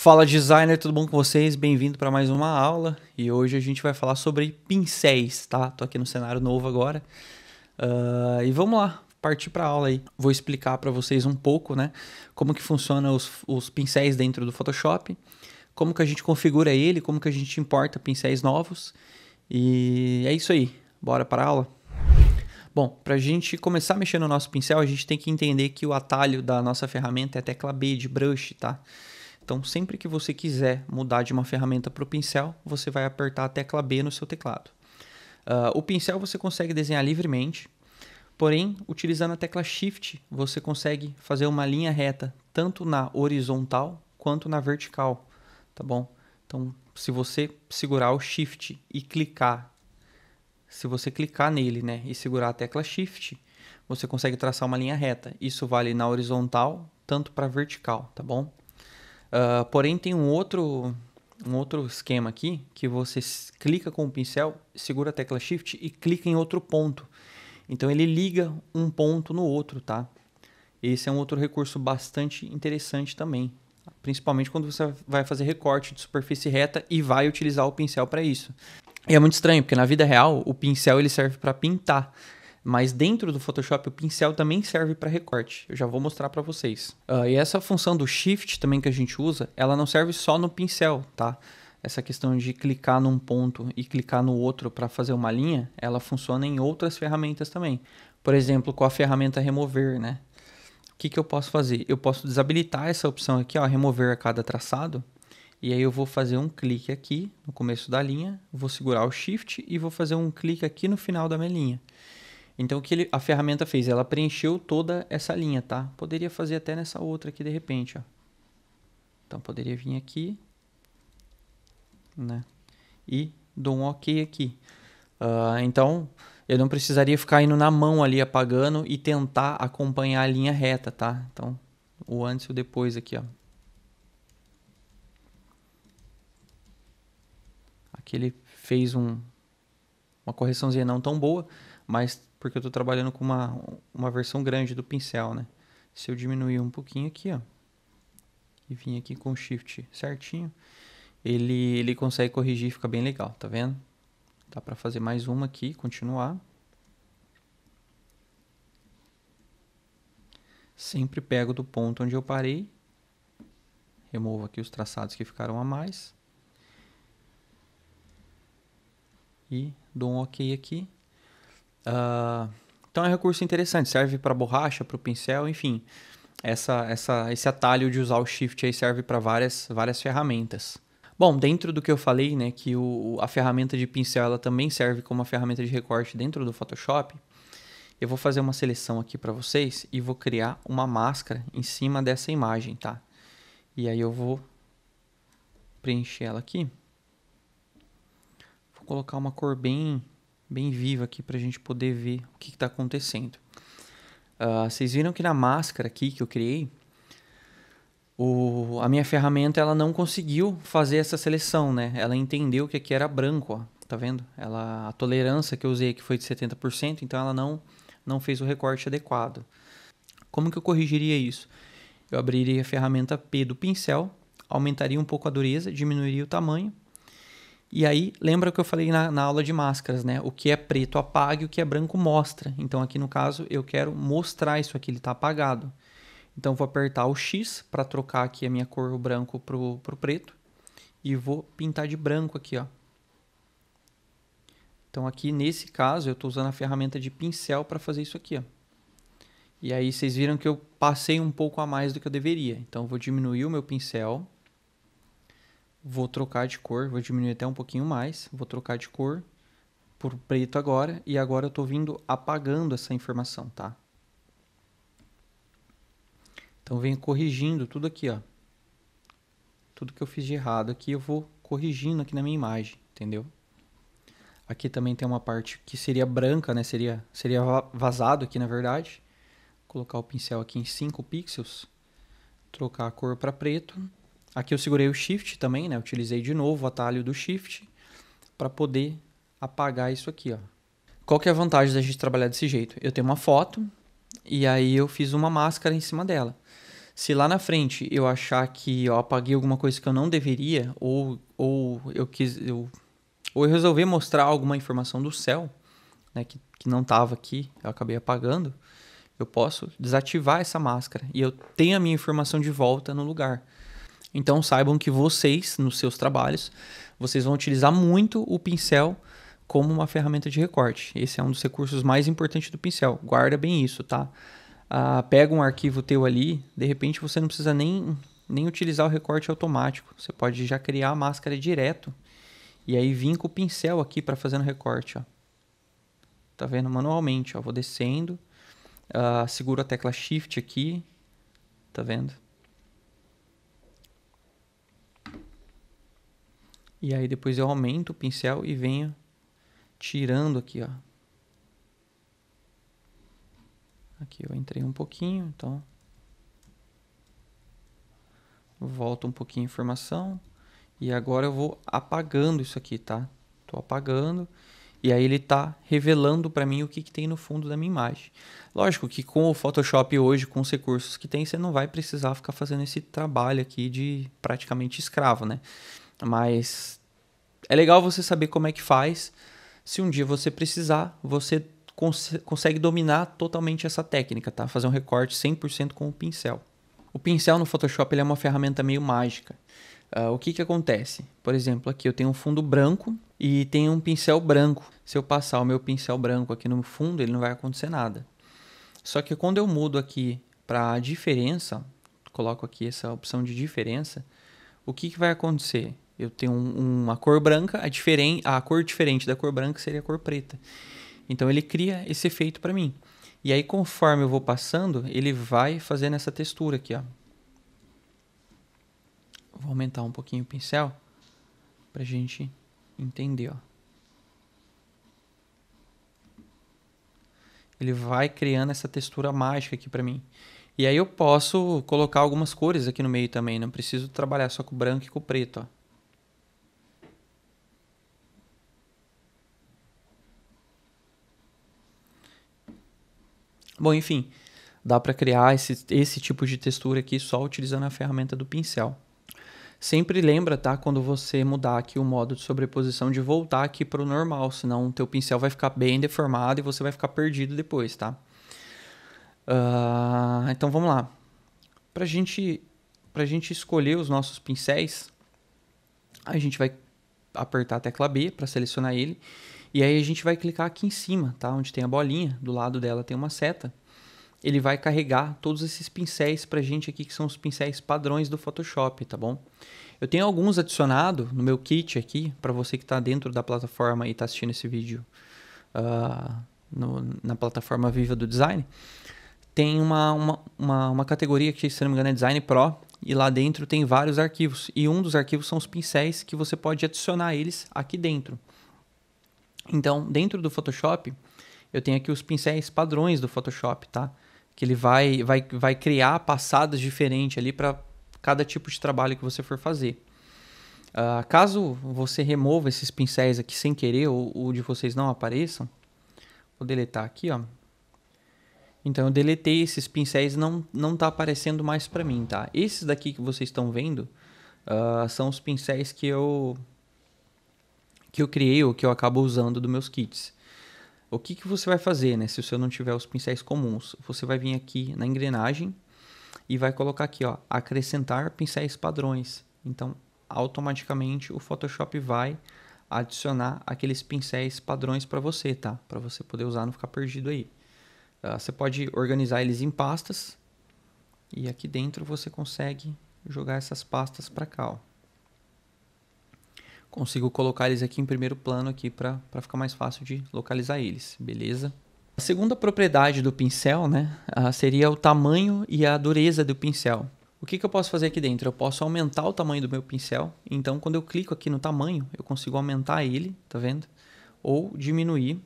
Fala designer, tudo bom com vocês? Bem-vindo para mais uma aula e hoje a gente vai falar sobre pincéis, tá? Tô aqui no cenário novo agora e vamos lá, partir para a aula aí. Vou explicar para vocês um pouco, né, como que funciona os pincéis dentro do Photoshop, como que a gente configura ele, como que a gente importa pincéis novos e é isso aí, bora para a aula? Bom, para a gente começar a mexer no nosso pincel, a gente tem que entender que o atalho da nossa ferramenta é a tecla B de brush, tá? Então, sempre que você quiser mudar de uma ferramenta para o pincel, você vai apertar a tecla B no seu teclado. O pincel você consegue desenhar livremente, porém, utilizando a tecla Shift, você consegue fazer uma linha reta, tanto na horizontal quanto na vertical, tá bom? Então, se você segurar o Shift e clicar, se você clicar nele, né, e segurar a tecla Shift, você consegue traçar uma linha reta. Isso vale na horizontal, tanto para vertical, tá bom? Porém, tem um outro esquema aqui, que você clica com o pincel, segura a tecla Shift e clica em outro ponto. Então, ele liga um ponto no outro, tá? Esse é um outro recurso bastante interessante também, principalmente quando você vai fazer recorte de superfície reta e vai utilizar o pincel para isso. E é muito estranho, porque na vida real, o pincel ele serve para pintar. Mas dentro do Photoshop, o pincel também serve para recorte. Eu já vou mostrar para vocês. E essa função do Shift também que a gente usa, ela não serve só no pincel, tá? Essa questão de clicar num ponto e clicar no outro para fazer uma linha, ela funciona em outras ferramentas também. Por exemplo, com a ferramenta Remover, né? O que eu posso fazer? Eu posso desabilitar essa opção aqui, ó, Remover a cada traçado. E aí eu vou fazer um clique aqui no começo da linha, vou segurar o Shift e vou fazer um clique aqui no final da minha linha. Então, o que a ferramenta fez? Ela preencheu toda essa linha, tá? Poderia fazer até nessa outra aqui, de repente, ó. Então, poderia vir aqui, né? E dou um OK aqui. Então, eu não precisaria ficar indo na mão ali, apagando e tentar acompanhar a linha reta, tá? Então, o antes e o depois aqui, ó. Aqui ele fez uma correçãozinha não tão boa, mas porque eu estou trabalhando com uma versão grande do pincel, né? Se eu diminuir um pouquinho aqui, ó, e vir aqui com o Shift certinho, ele consegue corrigir e fica bem legal, tá vendo? Dá para fazer mais uma aqui, continuar. Sempre pego do ponto onde eu parei, removo aqui os traçados que ficaram a mais. E dou um OK aqui. Então é um recurso interessante, serve para borracha, para o pincel, enfim. Esse atalho de usar o Shift aí serve para várias ferramentas. Bom, dentro do que eu falei, né, que a ferramenta de pincel ela também serve como uma ferramenta de recorte dentro do Photoshop, eu vou fazer uma seleção aqui para vocês e vou criar uma máscara em cima dessa imagem, tá? E aí eu vou preencher ela aqui. Vou colocar uma cor bem viva aqui para a gente poder ver o que está acontecendo. Vocês viram que na máscara aqui que eu criei, a minha ferramenta ela não conseguiu fazer essa seleção, né? Ela entendeu que aqui era branco, ó, tá vendo? A tolerância que eu usei aqui foi de 70%, então ela não fez o recorte adequado. Como que eu corrigiria isso? Eu abriria a ferramenta P do pincel, aumentaria um pouco a dureza, diminuiria o tamanho. E aí, lembra que eu falei na aula de máscaras, né? O que é preto apaga e o que é branco mostra. Então, aqui no caso, eu quero mostrar isso aqui, ele está apagado. Então, vou apertar o X para trocar aqui a minha cor branco pro preto. E vou pintar de branco aqui, ó. Então, aqui nesse caso, eu estou usando a ferramenta de pincel para fazer isso aqui, ó. E aí, vocês viram que eu passei um pouco a mais do que eu deveria. Então, vou diminuir o meu pincel. Vou trocar de cor, vou diminuir até um pouquinho mais. Vou trocar de cor por preto agora. E agora eu estou vindo apagando essa informação, tá? Então, venho corrigindo tudo aqui, ó. Tudo que eu fiz de errado aqui, eu vou corrigindo aqui na minha imagem, entendeu? Aqui também tem uma parte que seria branca, né? Seria vazado aqui, na verdade. Vou colocar o pincel aqui em 5 pixels. Trocar a cor para preto. Aqui eu segurei o Shift também, né? Utilizei de novo o atalho do Shift para poder apagar isso aqui, ó. Qual que é a vantagem da gente trabalhar desse jeito? Eu tenho uma foto e aí eu fiz uma máscara em cima dela. Se lá na frente eu achar que eu apaguei alguma coisa que eu não deveria, ou eu resolver mostrar alguma informação do céu, né, que não estava aqui, eu acabei apagando, eu posso desativar essa máscara e eu tenho a minha informação de volta no lugar. Então saibam que vocês, nos seus trabalhos, vocês vão utilizar muito o pincel como uma ferramenta de recorte. Esse é um dos recursos mais importantes do pincel. Guarda bem isso, tá? Pega um arquivo teu ali, de repente você não precisa nem utilizar o recorte automático. Você pode já criar a máscara direto e aí vir com o pincel aqui para fazer no recorte, ó. Tá vendo? Manualmente, ó. Vou descendo, seguro a tecla Shift aqui, tá vendo? E aí depois eu aumento o pincel e venho tirando aqui, ó. Aqui eu entrei um pouquinho, então volto um pouquinho a informação e agora eu vou apagando isso aqui, tá? Tô apagando e aí ele tá revelando para mim o que tem no fundo da minha imagem. Lógico que com o Photoshop hoje, com os recursos que tem, você não vai precisar ficar fazendo esse trabalho aqui de praticamente escravo, né? Mas é legal você saber como é que faz. Se um dia você precisar, você consegue dominar totalmente essa técnica, tá? Fazer um recorte 100% com o pincel. O pincel no Photoshop ele é uma ferramenta meio mágica. O que acontece? Por exemplo, aqui eu tenho um fundo branco e tenho um pincel branco. Se eu passar o meu pincel branco aqui no fundo, ele não vai acontecer nada. Só que quando eu mudo aqui para diferença, coloco aqui essa opção de diferença, o que vai acontecer? Eu tenho uma cor branca, a cor diferente da cor branca seria a cor preta. Então ele cria esse efeito para mim. E aí conforme eu vou passando, ele vai fazendo essa textura aqui, ó. Vou aumentar um pouquinho o pincel pra gente entender, ó. Ele vai criando essa textura mágica aqui pra mim. E aí eu posso colocar algumas cores aqui no meio também, não preciso trabalhar só com o branco e com o preto, ó. Bom, enfim, dá para criar esse tipo de textura aqui só utilizando a ferramenta do pincel. Sempre lembra, tá? Quando você mudar aqui o modo de sobreposição, de voltar aqui para o normal, senão o teu pincel vai ficar bem deformado e você vai ficar perdido depois, tá? Então vamos lá. Pra gente escolher os nossos pincéis, a gente vai apertar a tecla B para selecionar ele. E aí a gente vai clicar aqui em cima, tá? Onde tem a bolinha, do lado dela tem uma seta. Ele vai carregar todos esses pincéis pra gente aqui, que são os pincéis padrões do Photoshop, tá bom? Eu tenho alguns adicionados no meu kit aqui, para você que está dentro da plataforma e está assistindo esse vídeo na plataforma Viva do Design. Tem uma categoria que, se não me engano, é Design Pro, e lá dentro tem vários arquivos. E um dos arquivos são os pincéis que você pode adicionar eles aqui dentro. Então, dentro do Photoshop, eu tenho aqui os pincéis padrões do Photoshop, tá? Que ele vai criar passadas diferentes ali para cada tipo de trabalho que você for fazer. Caso você remova esses pincéis aqui sem querer ou de vocês não apareçam, vou deletar aqui, ó. Então eu deletei esses pincéis, não tá aparecendo mais para mim, tá? Esses daqui que vocês estão vendo são os pincéis que eu criei ou que eu acabo usando dos meus kits. O que você vai fazer, né? Se você não tiver os pincéis comuns, você vai vir aqui na engrenagem e vai colocar aqui, ó, acrescentar pincéis padrões. Então, automaticamente o Photoshop vai adicionar aqueles pincéis padrões para você, tá? Para você poder usar, não ficar perdido aí. Você pode organizar eles em pastas e aqui dentro você consegue jogar essas pastas para cá, ó. Consigo colocar eles aqui em primeiro plano aqui para ficar mais fácil de localizar eles, beleza? A segunda propriedade do pincel, né, seria o tamanho e a dureza do pincel. O que eu posso fazer aqui dentro? Eu posso aumentar o tamanho do meu pincel. Então, quando eu clico aqui no tamanho, eu consigo aumentar ele, tá vendo? Ou diminuir.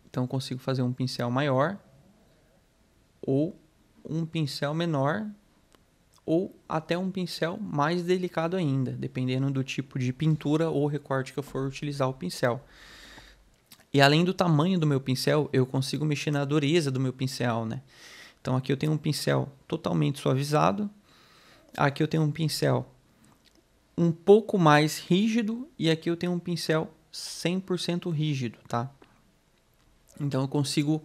Então, eu consigo fazer um pincel maior ou um pincel menor, ou até um pincel mais delicado ainda, dependendo do tipo de pintura ou recorte que eu for utilizar o pincel. E além do tamanho do meu pincel, eu consigo mexer na dureza do meu pincel, né? Então aqui eu tenho um pincel totalmente suavizado, aqui eu tenho um pincel um pouco mais rígido e aqui eu tenho um pincel 100% rígido, tá? Então eu consigo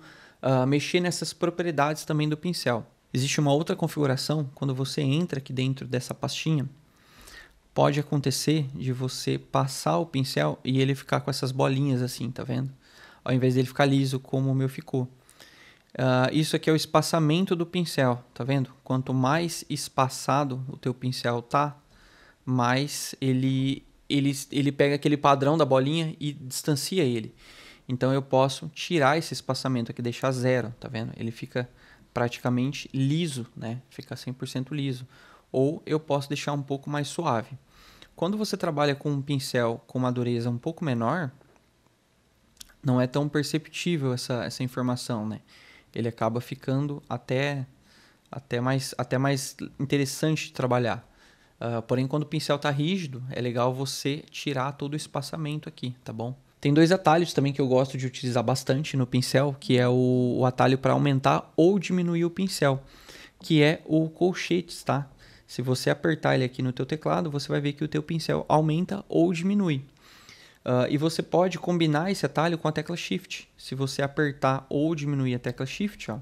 mexer nessas propriedades também do pincel. Existe uma outra configuração, quando você entra aqui dentro dessa pastinha, pode acontecer de você passar o pincel e ele ficar com essas bolinhas assim, tá vendo? Ao invés dele ficar liso como o meu ficou. Isso aqui é o espaçamento do pincel, tá vendo? Quanto mais espaçado o teu pincel tá, mais ele pega aquele padrão da bolinha e distancia ele. Então eu posso tirar esse espaçamento aqui, deixar zero, tá vendo? Ele fica praticamente liso, né? Fica 100% liso. Ou eu posso deixar um pouco mais suave. Quando você trabalha com um pincel com uma dureza um pouco menor, não é tão perceptível essa informação, né? Ele acaba ficando até mais interessante de trabalhar. Porém, quando o pincel está rígido, é legal você tirar todo o espaçamento aqui, tá bom? Tem dois atalhos também que eu gosto de utilizar bastante no pincel, que é o atalho para aumentar ou diminuir o pincel, que é o colchetes, tá? Se você apertar ele aqui no teu teclado, você vai ver que o teu pincel aumenta ou diminui. E você pode combinar esse atalho com a tecla Shift. Se você apertar ou diminuir a tecla Shift, ó,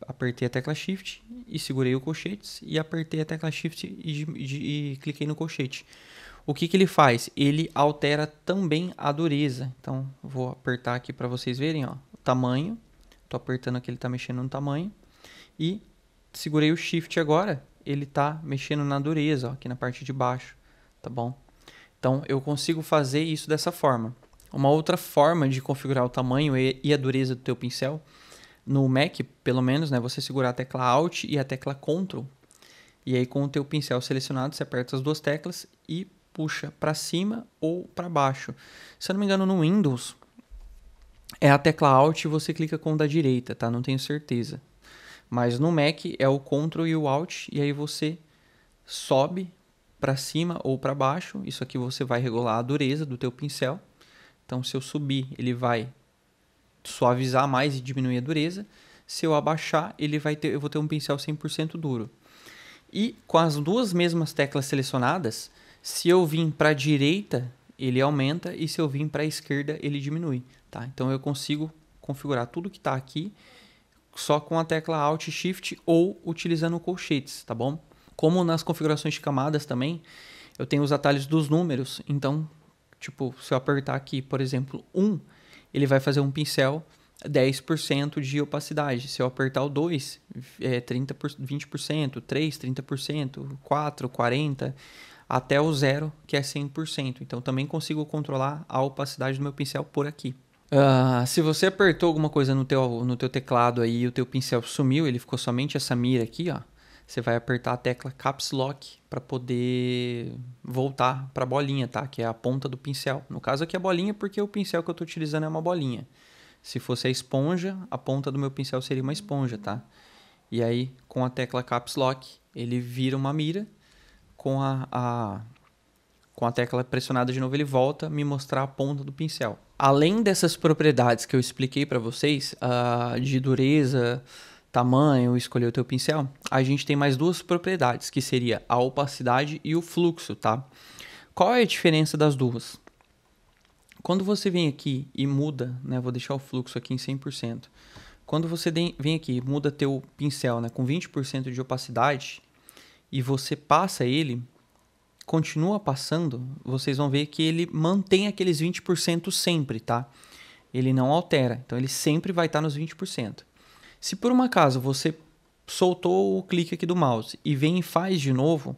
apertei a tecla Shift e segurei o colchetes e apertei a tecla Shift e cliquei no colchete. O que ele faz? Ele altera também a dureza. Então, vou apertar aqui para vocês verem, ó, o tamanho. Estou apertando aqui, ele está mexendo no tamanho. E segurei o Shift agora, ele está mexendo na dureza, ó, aqui na parte de baixo, tá bom? Então, eu consigo fazer isso dessa forma. Uma outra forma de configurar o tamanho e a dureza do teu pincel, no Mac, pelo menos, né, você segurar a tecla Alt e a tecla Ctrl. E aí, com o teu pincel selecionado, você aperta as duas teclas e puxa para cima ou para baixo. Se eu não me engano, no Windows, é a tecla Alt e você clica com o da direita, tá? Não tenho certeza. Mas no Mac é o Ctrl e o Alt, e aí você sobe para cima ou para baixo. Isso aqui você vai regular a dureza do teu pincel. Então, se eu subir, ele vai suavizar mais e diminuir a dureza. Se eu abaixar, eu vou ter um pincel 100% duro. E com as duas mesmas teclas selecionadas, se eu vim para a direita, ele aumenta, e se eu vim para a esquerda, ele diminui. Tá? Então, eu consigo configurar tudo que está aqui só com a tecla Alt Shift ou utilizando colchetes, tá bom? Como nas configurações de camadas também, eu tenho os atalhos dos números. Então, tipo, se eu apertar aqui, por exemplo, 1, ele vai fazer um pincel 10% de opacidade. Se eu apertar o 2, 20%, 3, 30%, 4, 40%, até o 0, que é 100%. Então, também consigo controlar a opacidade do meu pincel por aqui. Se você apertou alguma coisa no teu teclado aí e o teu pincel sumiu, ele ficou somente essa mira aqui, ó. Você vai apertar a tecla Caps Lock para poder voltar para a bolinha, tá? Que é a ponta do pincel. No caso aqui é a bolinha porque o pincel que eu estou utilizando é uma bolinha. Se fosse a esponja, a ponta do meu pincel seria uma esponja, tá? E aí, com a tecla Caps Lock, ele vira uma mira. Com a tecla pressionada de novo, ele volta a me mostrar a ponta do pincel. Além dessas propriedades que eu expliquei para vocês, de dureza, tamanho, escolher o teu pincel, a gente tem mais duas propriedades, que seria a opacidade e o fluxo, tá? Qual é a diferença das duas? Quando você vem aqui e muda, né, vou deixar o fluxo aqui em 100%. Quando você vem aqui e muda teu pincel, né, com 20% de opacidade e você passa ele, continua passando, vocês vão ver que ele mantém aqueles 20% sempre, tá? Ele não altera, então ele sempre vai estar nos 20%. Se por um acaso você soltou o clique aqui do mouse e vem e faz de novo,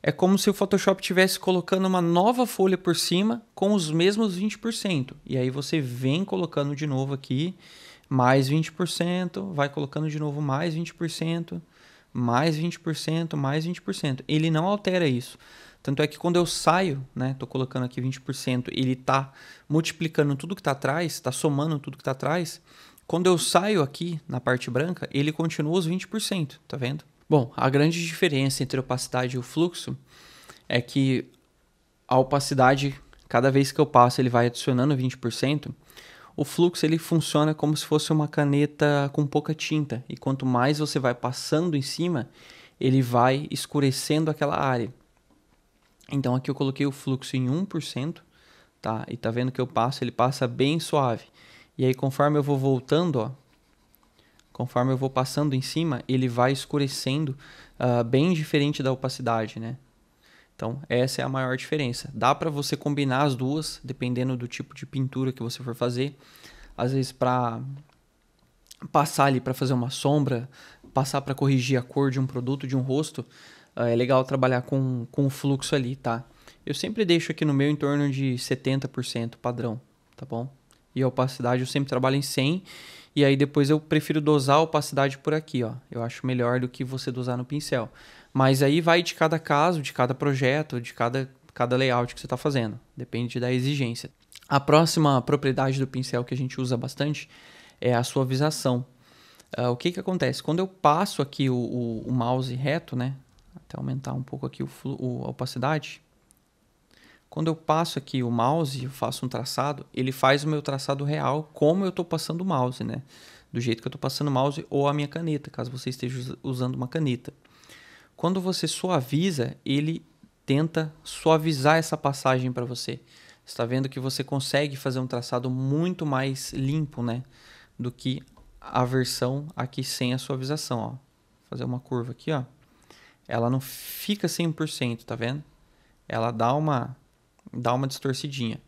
é como se o Photoshop estivesse colocando uma nova folha por cima com os mesmos 20%. E aí você vem colocando de novo aqui mais 20%, vai colocando de novo mais 20%, mais 20%, mais 20%. Ele não altera isso. Tanto é que quando eu saio, né, tô colocando aqui 20%, ele tá multiplicando tudo que tá atrás, tá somando tudo que tá atrás. Quando eu saio aqui na parte branca, ele continua os 20%, tá vendo? Bom, a grande diferença entre a opacidade e o fluxo é que a opacidade, cada vez que eu passo, ele vai adicionando 20%. O fluxo ele funciona como se fosse uma caneta com pouca tinta. E quanto mais você vai passando em cima, ele vai escurecendo aquela área. Então aqui eu coloquei o fluxo em 1%, tá? E tá vendo que eu passo, ele passa bem suave. E aí conforme eu vou voltando, ó, conforme eu vou passando em cima, ele vai escurecendo, bem diferente da opacidade, né? Então essa é a maior diferença. Dá para você combinar as duas, dependendo do tipo de pintura que você for fazer. Às vezes para passar ali para fazer uma sombra, passar para corrigir a cor de um produto, de um rosto, é legal trabalhar com o fluxo ali, tá? Eu sempre deixo aqui no meu em torno de 70% padrão, tá bom? E a opacidade eu sempre trabalho em 100, e aí depois eu prefiro dosar a opacidade por aqui, ó. Eu acho melhor do que você dosar no pincel. Mas aí vai de cada caso, de cada projeto, de cada layout que você está fazendo. Depende da exigência. A próxima propriedade do pincel que a gente usa bastante é a suavização. O que acontece? Quando eu passo aqui o mouse reto, né? Até aumentar um pouco aqui a opacidade. Quando eu passo aqui o mouse, eu faço um traçado, ele faz o meu traçado real como eu estou passando o mouse, né? Do jeito que eu estou passando o mouse ou a minha caneta, caso você esteja usando uma caneta. Quando você suaviza, ele tenta suavizar essa passagem para você. Você está vendo que você consegue fazer um traçado muito mais limpo, né? Do que a versão aqui sem a suavização, ó. Vou fazer uma curva aqui, ó. Ela não fica 100%, tá vendo? Ela dá uma distorcidinha.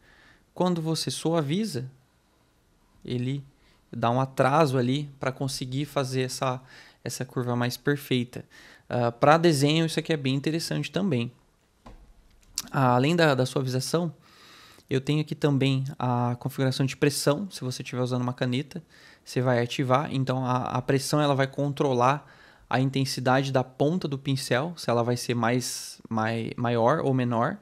Quando você suaviza, ele dá um atraso ali para conseguir fazer essa curva mais perfeita. Para desenho, isso aqui é bem interessante também. Além da suavização, eu tenho aqui também a configuração de pressão. Se você estiver usando uma caneta, você vai ativar. Então, a pressão ela vai controlar a intensidade da ponta do pincel, se ela vai ser maior ou menor.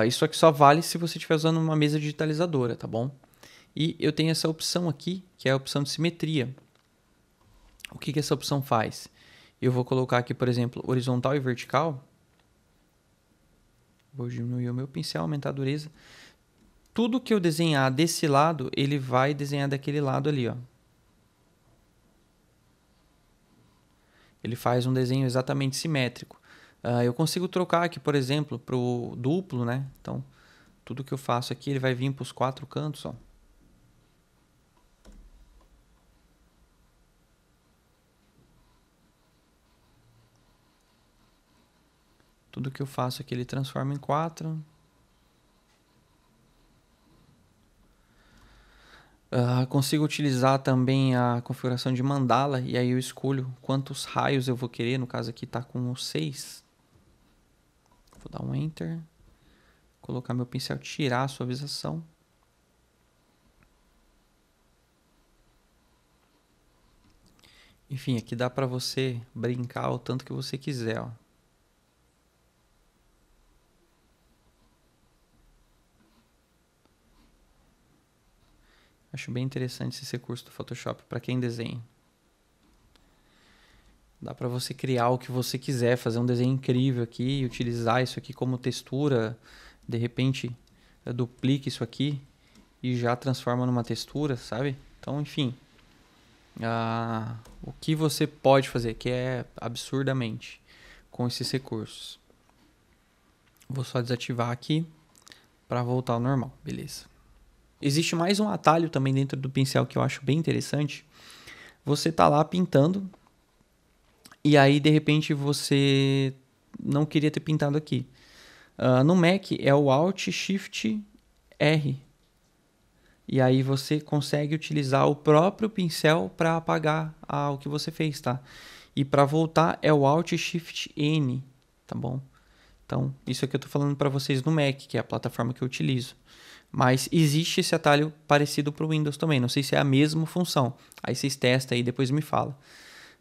Isso aqui só vale se você estiver usando uma mesa digitalizadora, tá bom? E eu tenho essa opção aqui, que é a opção de simetria. O que essa opção faz? Eu vou colocar aqui, por exemplo, horizontal e vertical. Vou diminuir o meu pincel, aumentar a dureza. Tudo que eu desenhar desse lado, ele vai desenhar daquele lado ali, ó. Ele faz um desenho exatamente simétrico. Eu consigo trocar aqui, por exemplo, para o duplo, né? Então, tudo que eu faço aqui, ele vai vir para os 4 cantos, ó. Tudo que eu faço aqui, ele transforma em 4. Consigo utilizar também a configuração de mandala, e aí eu escolho quantos raios eu vou querer. No caso aqui está com 6. Vou dar um Enter. Colocar meu pincel, tirar a suavização. Enfim, aqui dá para você brincar o tanto que você quiser, ó. Acho bem interessante esse recurso do Photoshop para quem desenha. Dá para você criar o que você quiser, fazer um desenho incrível aqui, utilizar isso aqui como textura. De repente, duplique isso aqui e já transforma numa textura, sabe? Então, enfim, o que você pode fazer, que é absurdamente, com esses recursos. Vou só desativar aqui para voltar ao normal, beleza. Existe mais um atalho também dentro do pincel que eu acho bem interessante. Você tá lá pintando e aí de repente você não queria ter pintado aqui. No Mac é o Alt Shift R. E aí você consegue utilizar o próprio pincel para apagar o que você fez, tá? E para voltar é o Alt Shift N, tá bom? Então, isso aqui eu tô falando para vocês no Mac, que é a plataforma que eu utilizo. Mas existe esse atalho parecido para o Windows também. Não sei se é a mesma função. Aí vocês testam aí e depois me falam.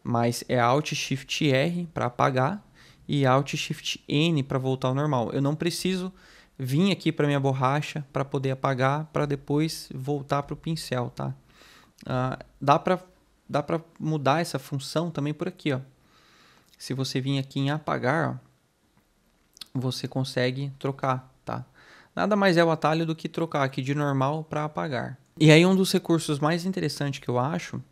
Mas é Alt Shift R para apagar e Alt Shift N para voltar ao normal. Eu não preciso vir aqui para minha borracha para poder apagar, para depois voltar para o pincel, tá? Dá para mudar essa função também por aqui, ó. Se você vir aqui em apagar, ó, você consegue trocar, tá? Nada mais é o atalho do que trocar aqui de normal para apagar. E aí um dos recursos mais interessantes que eu acho,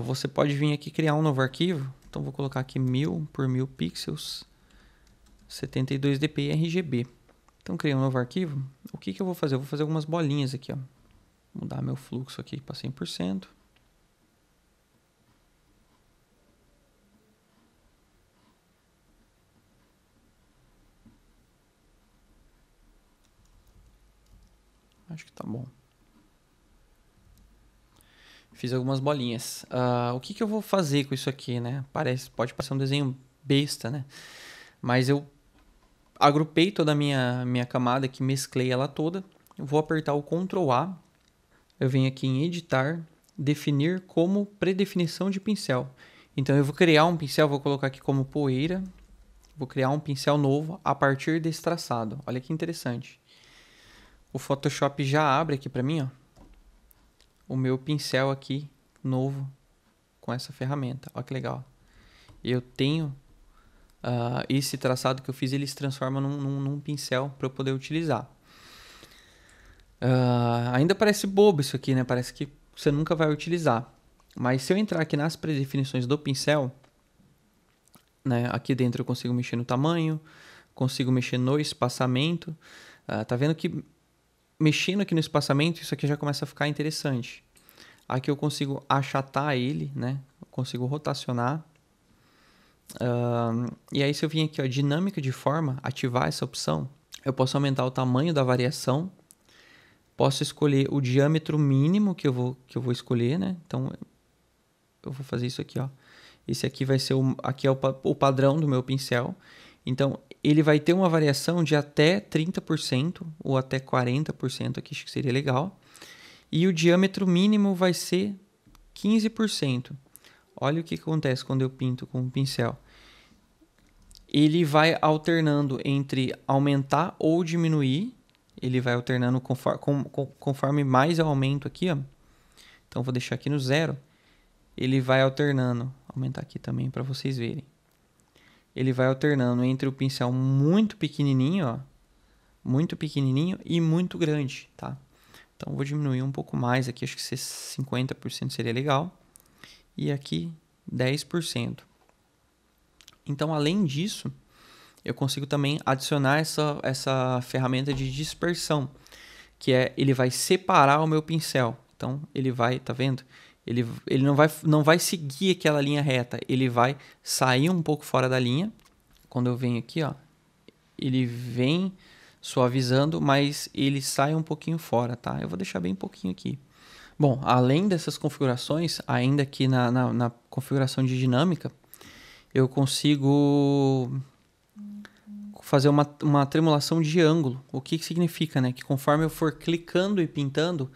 você pode vir aqui criar um novo arquivo. Então vou colocar aqui 1000 por 1000 pixels, 72 dpi RGB. Então criei um novo arquivo. O que eu vou fazer? Eu vou fazer algumas bolinhas aqui, ó. Mudar meu fluxo aqui para 100%. Acho que tá bom. Fiz algumas bolinhas. O que eu vou fazer com isso aqui, né? Pode parecer um desenho besta, né? Mas eu agrupei toda a minha camada aqui, mesclei ela toda. Eu vou apertar o Ctrl A. Eu venho aqui em editar, definir como predefinição de pincel. Então eu vou criar um pincel, vou colocar aqui como poeira. Vou criar um pincel novo a partir desse traçado. Olha que interessante. O Photoshop já abre aqui para mim, ó, o meu pincel aqui novo com essa ferramenta. Olha que legal. Eu tenho esse traçado que eu fiz, ele se transforma num pincel para eu poder utilizar. Ainda parece bobo isso aqui, né? Parece que você nunca vai utilizar. Mas se eu entrar aqui nas predefinições do pincel, né, aqui dentro eu consigo mexer no tamanho, consigo mexer no espaçamento. Tá vendo que mexendo aqui no espaçamento, isso aqui já começa a ficar interessante. Aqui eu consigo achatar ele, né? Eu consigo rotacionar. E aí se eu vim aqui, ó, dinâmica de forma, ativar essa opção, eu posso aumentar o tamanho da variação. Posso escolher o diâmetro mínimo que eu vou escolher, né? Então eu vou fazer isso aqui, ó. Esse aqui vai ser aqui é o padrão do meu pincel. Então ele vai ter uma variação de até 30% ou até 40% aqui, acho que seria legal. E o diâmetro mínimo vai ser 15%. Olha o que acontece quando eu pinto com o pincel. Ele vai alternando entre aumentar ou diminuir. Ele vai alternando conforme mais eu aumento aqui, ó. Então vou deixar aqui no 0. Ele vai alternando. Vou aumentar aqui também para vocês verem. Ele vai alternando entre o pincel muito pequenininho, ó, muito pequenininho e muito grande, tá? Então vou diminuir um pouco mais aqui, acho que 50% seria legal. E aqui 10%. Então, além disso, eu consigo também adicionar essa ferramenta de dispersão, que ele vai separar o meu pincel. Então ele vai, tá vendo? Ele não vai seguir aquela linha reta, ele vai sair um pouco fora da linha. Quando eu venho aqui, ó, ele vem suavizando, mas ele sai um pouquinho fora, tá? Eu vou deixar bem pouquinho aqui. Bom, além dessas configurações, ainda aqui na configuração de dinâmica, eu consigo fazer uma tremulação de ângulo. O que significa, né? Que conforme eu for clicando e pintando,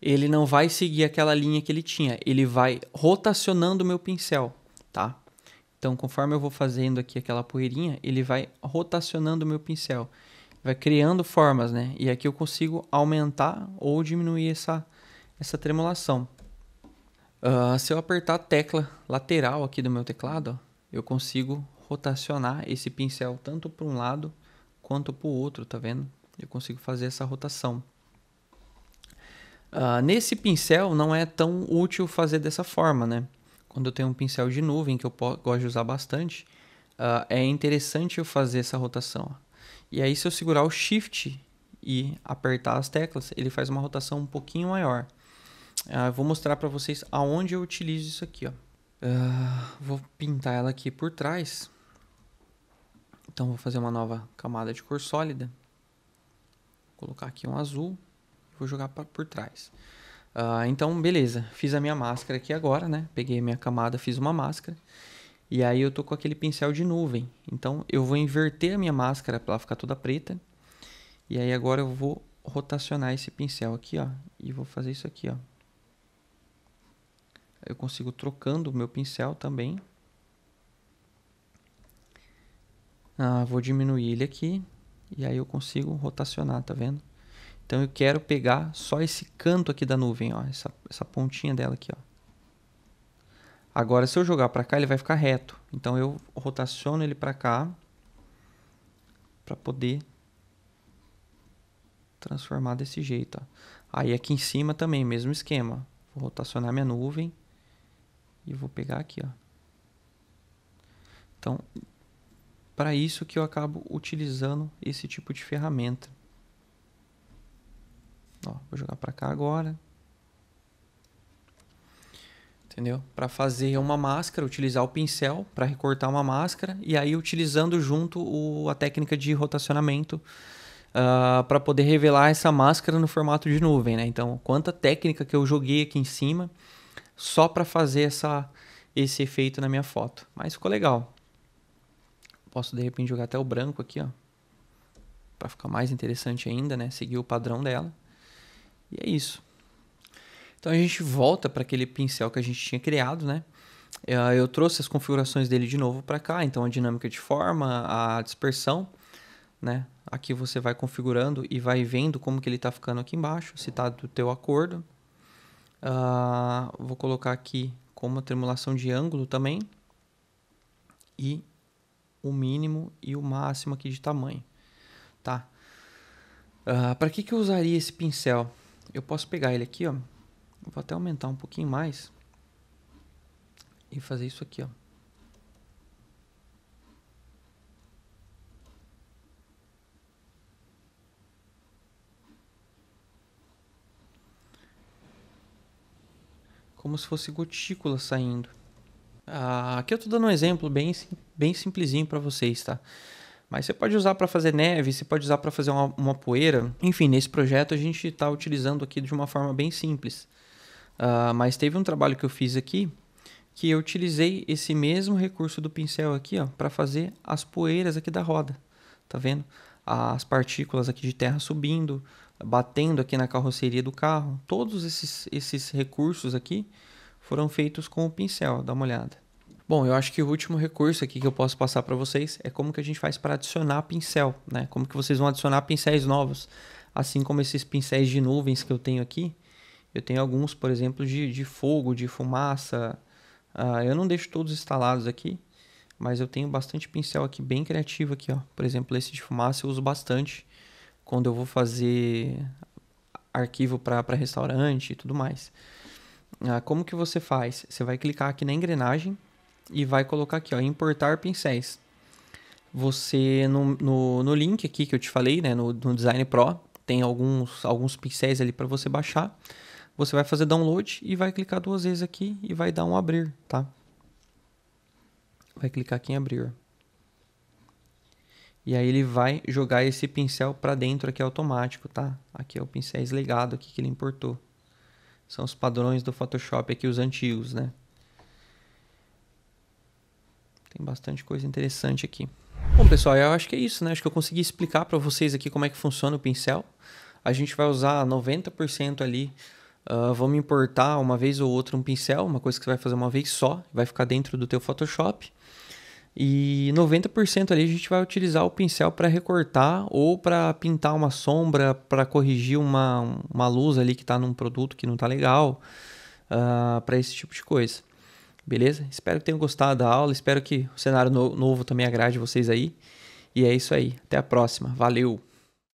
ele não vai seguir aquela linha que ele tinha. Ele vai rotacionando o meu pincel, tá? Então, conforme eu vou fazendo aqui aquela poeirinha, ele vai rotacionando o meu pincel. Vai criando formas, né? E aqui eu consigo aumentar ou diminuir essa tremulação. Se eu apertar a tecla lateral aqui do meu teclado, ó, eu consigo rotacionar esse pincel tanto para um lado quanto para o outro, tá vendo? Eu consigo fazer essa rotação. Nesse pincel não é tão útil fazer dessa forma, né? Quando eu tenho um pincel de nuvem, que eu gosto de usar bastante, é interessante eu fazer essa rotação. E aí se eu segurar o Shift e apertar as teclas, ele faz uma rotação um pouquinho maior. Vou mostrar para vocês aonde eu utilizo isso aqui, ó. Vou pintar ela aqui por trás. Então vou fazer uma nova camada de cor sólida. Vou colocar aqui um azul. Vou jogar por trás. Então, beleza. Fiz a minha máscara aqui agora, né? Peguei a minha camada, fiz uma máscara. E aí eu tô com aquele pincel de nuvem. Então, eu vou inverter a minha máscara para ela ficar toda preta. E aí agora eu vou rotacionar esse pincel aqui, ó. E vou fazer isso aqui, ó. Eu consigo trocando o meu pincel também. Vou diminuir ele aqui. E aí eu consigo rotacionar, tá vendo? Então eu quero pegar só esse canto aqui da nuvem, ó, essa pontinha dela aqui, ó. Agora se eu jogar para cá, ele vai ficar reto. Então eu rotaciono ele para cá para poder transformar desse jeito, ó. Aí aqui em cima também, mesmo esquema. Vou rotacionar minha nuvem e vou pegar aqui, ó. Então, para isso que eu acabo utilizando esse tipo de ferramenta. Ó, vou jogar para cá agora. Entendeu? Para fazer uma máscara, utilizar o pincel para recortar uma máscara e aí utilizando junto a técnica de rotacionamento para poder revelar essa máscara no formato de nuvem, né? Então, quanta técnica que eu joguei aqui em cima só para fazer esse efeito na minha foto. Mas ficou legal. Posso de repente jogar até o branco aqui, ó, para ficar mais interessante ainda, né? Seguir o padrão dela. E é isso. Então a gente volta para aquele pincel que a gente tinha criado, né? Eu trouxe as configurações dele de novo para cá. Então a dinâmica de forma, a dispersão, né? Aqui você vai configurando e vai vendo como que ele está ficando aqui embaixo, se está do teu acordo. Vou colocar aqui como a tremulação de ângulo também. E o mínimo e o máximo aqui de tamanho, tá? Para que eu usaria esse pincel? Eu posso pegar ele aqui, ó. Vou até aumentar um pouquinho mais e fazer isso aqui, ó. Como se fosse gotícula saindo. Aqui eu tô dando um exemplo bem simplesinho para vocês, tá? Mas você pode usar para fazer neve, você pode usar para fazer uma poeira. Enfim, nesse projeto a gente está utilizando aqui de uma forma bem simples. Mas teve um trabalho que eu fiz aqui que eu utilizei esse mesmo recurso do pincel aqui, ó, para fazer as poeiras aqui da roda. Tá vendo? As partículas aqui de terra subindo, batendo aqui na carroceria do carro. Todos esses recursos aqui foram feitos com o pincel. Dá uma olhada. Bom, eu acho que o último recurso aqui que eu posso passar para vocês é como que a gente faz para adicionar pincel, né? Como que vocês vão adicionar pincéis novos. Assim como esses pincéis de nuvens que eu tenho aqui. Eu tenho alguns, por exemplo, de fogo, de fumaça. Eu não deixo todos instalados aqui, mas eu tenho bastante pincel aqui, bem criativo aqui, ó. Por exemplo, esse de fumaça eu uso bastante quando eu vou fazer arquivo para restaurante e tudo mais. Como que você faz? Você vai clicar aqui na engrenagem e vai colocar aqui, ó, importar pincéis. Você, no link aqui que eu te falei, né, no Design Pro, tem alguns pincéis ali para você baixar. Você vai fazer download e vai clicar 2 vezes aqui e vai dar um abrir, tá? Vai clicar aqui em abrir. E aí ele vai jogar esse pincel para dentro aqui automático, tá? Aqui é o pincéis legado aqui que ele importou. São os padrões do Photoshop aqui, os antigos, né? Tem bastante coisa interessante aqui. Bom, pessoal, eu acho que é isso, né? Acho que eu consegui explicar para vocês aqui como é que funciona o pincel. A gente vai usar 90% ali. Vamos importar uma vez ou outra um pincel, uma coisa que você vai fazer uma vez só, vai ficar dentro do teu Photoshop. E 90% ali a gente vai utilizar o pincel para recortar ou para pintar uma sombra, para corrigir uma luz ali que está num produto que não está legal, para esse tipo de coisa. Beleza? Espero que tenham gostado da aula, espero que o cenário novo também agrade vocês aí. E é isso aí, até a próxima, valeu!